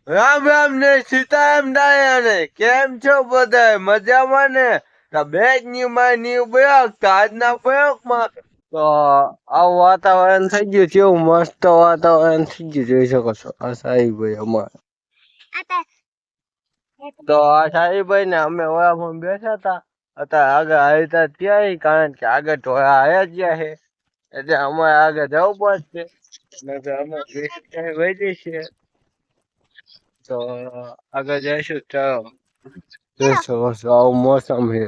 રામ રામ ને સીતારામ ડાયા કેમ છો બધા મજામાં ને? તો બેગ ની પ્રયોગ તો આજના પ્રયોગમાં તો આવું વાતાવરણ થઈ ગયું કેવું મસ્ત વાતાવરણ થઈ ગયું જોઈ શકો છો આ સાહીભાઈ અમારે. તો આ સાહીભાઈ ને અમે ઓળામાં બેઠા હતા અત્યારે આગળ આવતા ત્યાં કારણ કે આગળ ઢોળા આવ્યા ગયા છે એટલે અમારે આગળ જવું પડશે અમે વહી છીએ તો આગળ જઈશું ચાલો જોઈ શકો છો આવું मौसम है।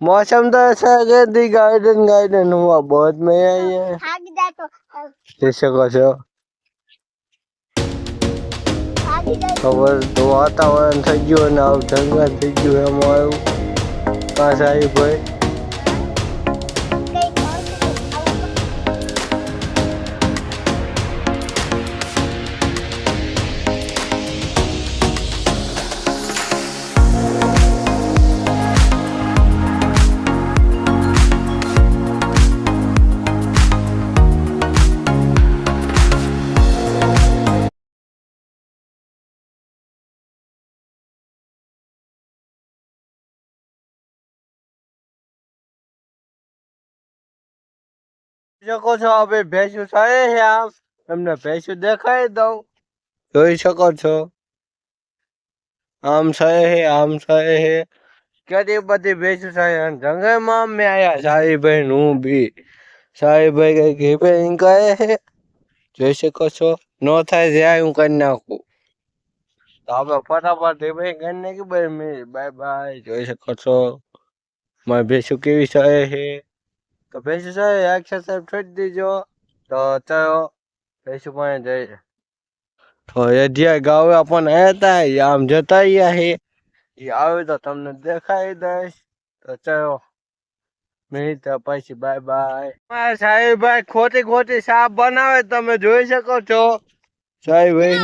मौसम तो ऐसा है कि दी गार्डन गार्डन हुआ बहुत मजा आई है देख सको છો ખબર તો વાતાવરણ થઈ ગયું અને આવું જંગલ થઈ ગયું એમાં આવ્યું કાં સાહેબ ભાઈ શકો છો હવે ભેંસું સારે છે આમ તમને ભેંસું દેખાડી દઉં જોઈ શકો છો આમ સારે છે કેટલી બધી ભેંસું સારે જંગલમાં મેં આયા સારીભાઈ હું બી સારીભાઈ કઈ રિપેરિંગ કરે છે જોઈ શકો છો નો થાય ત્યાં હું કરી નાખું તો આપણે ફટાફટ રિપેરિંગ કરી નાખી બાય બાય જોઈ શકો છો મારી ભેંસું કેવી સારે છે તો ભેંસું સારે એક્સરસાઇઝ છોડી દીજો તો ચાલો ભેંસું પાસે જઈએ તો એ જ્યાં ગાવે આપણને આવ્યા હતા આમ જતા રહ્યા છે એ આવે તો તમને દેખાડી દઈશ તો ચાલો મિનિટ પછી બાય બાય સાહેબભાઈ ખોટી ખોટી શાક બનાવે તમે જોઈ શકો છો સાહેબભાઈ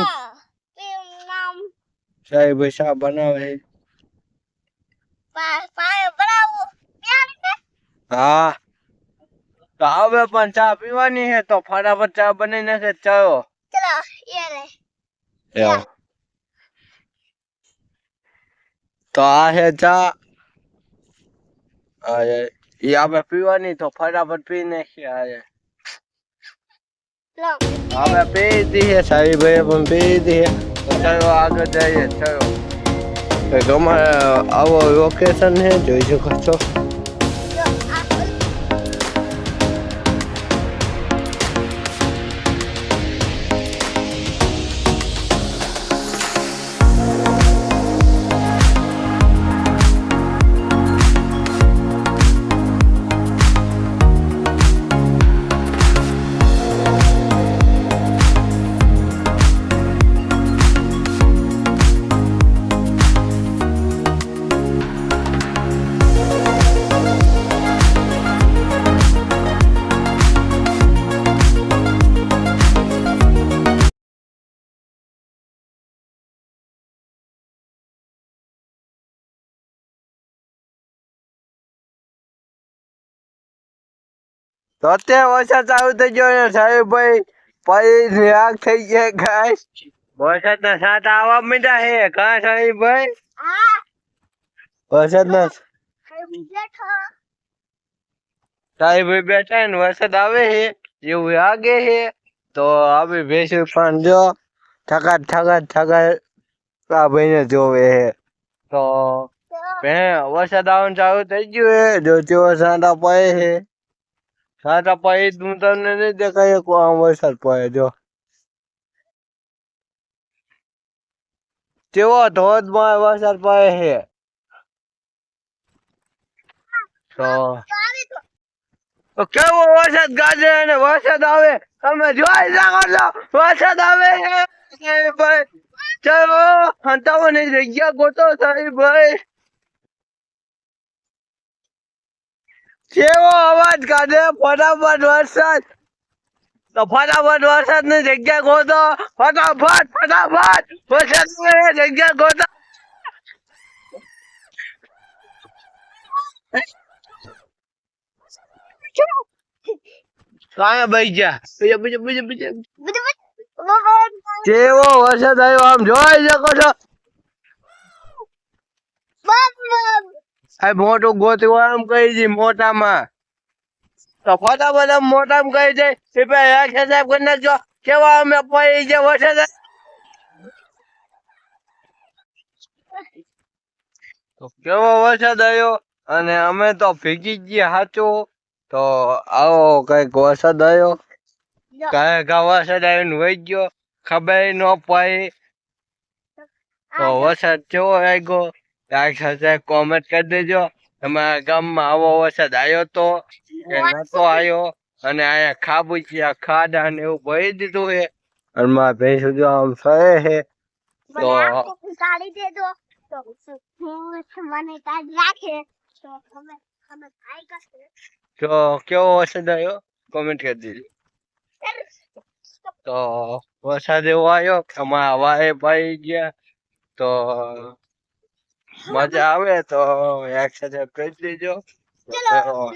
શાક બનાવે હા તો હવે પણ ચા પીવાની છે તો ફટાફટ ચા બનાવી નાખે ચાલો તો આ છે ચા એ આપણે પીવાની તો ફટાફટ પી નાખીએ આપણે પી દઈએ સાહેબભાઈ પણ પી દઈએ તો ચાલો આગળ જઈએ ચાલો અમારે આવો લોકેશન છે જોઈ શકો છો તો અત્યારે વરસાદ ચાલુ થઈ ગયો ને સાહેબભાઈ પછી આગ થઈ ગયા ગાય વરસાદના સાથ આવવા માંડ્યા છે કા સાહેબભાઈ વરસાદના સાહેબભાઈ બેઠા ને વરસાદ આવે છે એવું લાગે છે તો આવી ભેંસું પણ જો ઠકા આ ભાઈને જોવે છે તો વરસાદ આવવાનું ચાલુ થઈ ગયું છે જો તેઓ સાંટા પડે છે સાંટા પડે હું તમને નહીં દેખાય આમ વરસાદ પડે જો તેવો ધોધમાં વરસાદ પડે છે તો કેવો વરસાદ ગાજે અને વરસાદ આવે તમે જોઈ શકો છો વરસાદ આવે છે ભાઈ ચાલો હંતાવાની જગ્યા ગોતો સાહેબભાઈ કેવો અવાજ કાઢે ફટાફટ વરસાદ તો ફટાફટ વરસાદ ની જગ્યા ગોતો ફટાફટ વરસાદ ની જગ્યા ગોતો કાંઈ બઈ ગયા બીજા કેવો વરસાદ આવ્યો આમ જોઈ શકો છો આ મોટું ગોતવું આમ કહી છે મોટામાં તો ફટાફટ આમ મોટામાં કહી દે કે ભાઈ આ સાહેબ કરી નાખજો કેવા અમે પડી છે વરસાદ તો કેવો વરસાદ આવ્યો અને અમે તો ભીગી ગયા સાચું તો આવો કઈક વરસાદ આવ્યો કઈક વરસાદ આવીને વહી ગયો ખબર ન પડી તો વરસાદ કેવો આવ્યો સાથે કોમેન્ટ કરી દેજો તમારા ગામમાં આવો વરસાદ આવ્યો તો કે નતો આવ્યો અને અહીંયા ખાબુચિયા ખાડા ને એવું ભરી દીધું છે અને મારા ભેંસ જો આમ સહે છે તો ગાડી દે દો તો મને કાઢ રાખે તો અમે ખાઈ કરશે તો કેવો વરસાદ આવ્યો કોમેન્ટ કરી દેજો તો વરસાદ એવો આવ્યો કે અમારા વાય પાઈ ગયા તો મજા આવે તો એક સાથે કરી દેજો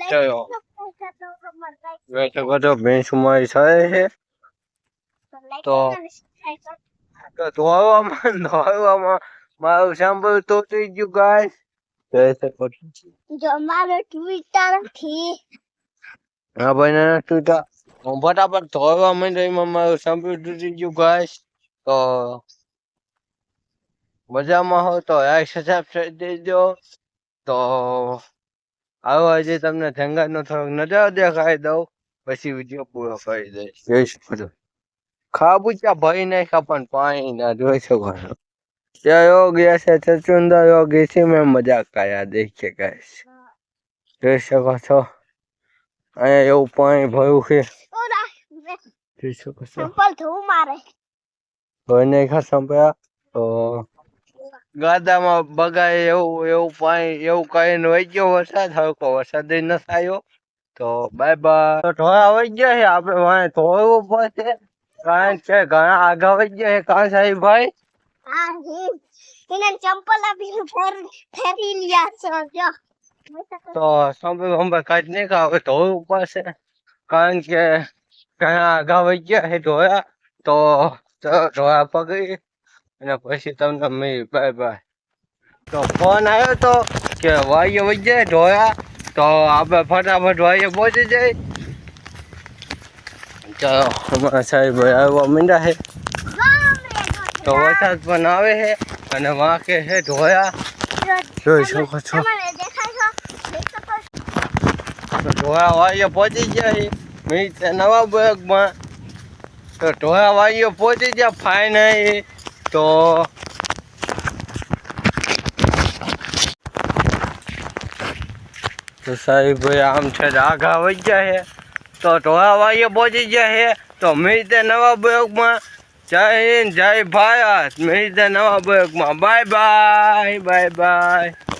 ચલો બેઠો ભેંસ મારી સહે છે તો ધોવામાં મારું સાંભળ તો થઈ ગયું ગાય જો મારો ટ્વિટર થી હા ભાઈ ના ટ્વિટર હું ફટાફટ ધોવા માંડ્યો એમાં મારું સાંભળ તૂટી ગયું ગાય તો મજામાં હો તો એક સબસ્ક્રાઇબ કરી દેજો તો આવો હજી તમને જંગલનો થોડોક નજારો દેખાડી દઉં પછી વિડીયો પૂરો કરી દઈશ જોઈ શકો છો ખાબુચિયા ભરી નાખ્યા પણ પાણી ના જોઈ શકો છો ત્યાં योग ऐसे चुंदा योग इसी में मजाक आया देखिए गाइस જોઈ શકો છો અહીંયા એવું પાણી ભર્યું છે જોઈ શકો છો સંપલ ધૂ મારે ભરી નાખ્યા સંપયા તો ગાદામાં બગાય એવું પાણી એવું કરીને વહી ગયો વરસાદ હલકો વરસાદ ન આવ્યો તો બાય બાય તો ઢોળા વહી ગયા છે આપણે વાંહે ધોવું પડશે કારણ કે ઘણા આગા વહી ગયા છે કાં સાહેબ ભાઈ હા એને ચંપલ આપીને ફેરી લ્યા છે જો તો સંભળ કાઢ નહીં હવે ધોવું પડશે કારણ કે ઘણા આગા વહી ગયા છે ઢોળા તો ઢોળા પકડી અને પછી તમને મળી બાય બાય તો ફોન આવ્યો તો કે વાઈએ વહી જાય ઢોળા તો આપણે ફટાફટ વાઈએ પહોંચી જાય ચાલો અમારા સાહેબ આવવા માંડ્યા છે તો વરસાદ પણ આવે છે અને વાંકે છે ઢોળા જોઈ શકો છો ઢોળા વાઈએ પહોંચી ગયા છે મેં નવા બ્લોગમાં તો ઢોળા વાઈએ પહોંચી ગયા ફાઇનલી તો સાહેબ ભાઈ આમ છે આગા વહી ગયા છે તો ઢોળા વાઈએ પહોંચી ગયા છે તો મેં નવા બ્લોગમાં જય હિન્દ જય ભારત મેં નવા બ્લોગમાં બાય બાય બાય બાય